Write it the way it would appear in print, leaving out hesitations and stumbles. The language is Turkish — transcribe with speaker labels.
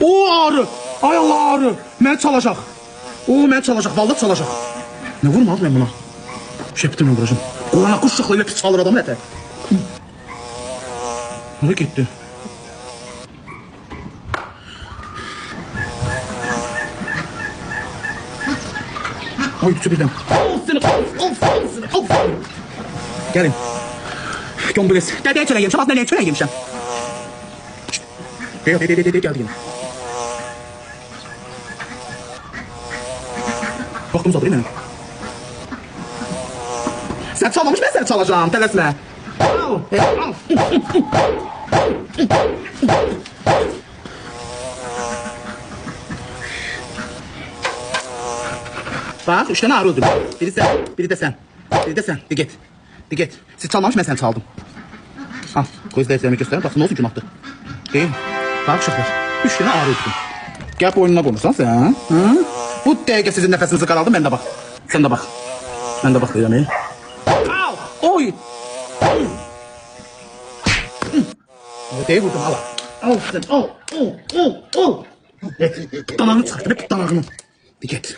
Speaker 1: O ağrı. Ay Allah ağrı. Mən çalacaq. O mən çalacaq. Vallahi çalacaq. Ne vurmadı ben buna? Şey bitirmem vuracağım. Qurana kuş şıqlı ilə pis çalır adamı ətə. Nereye gitti? Ay düşü birden. Of. Gelin. Gömbüles. Dedeye çöre yemişim. Az neneye çöre yemişim. De geldi yine. Baktım uzadı değil mi? Sen çalmamış, ben seni çalacağım. Telesme. Al. Bak, 3 tane ağrı öldürdüm. Biri sen, biri de sen. Biri de sen. De git. Siz çalmamış, ben seni çaldım. Al, göz defterimi gösterin. Baksın, ne olsun günahtır. Değil mi? Bak uşaqlar, 3 tane ağrı öldürdüm. Gel boynuna konursan sen. Ha? Bu dəqiqə sizin nəfəsinizi qaraldım, mən də bax. Sən də bax. Mən də bax deyirəm. Al! Oy! Deyir vurdum, al. Al sen, al. Danağını çıxartın, hep danağını. De git.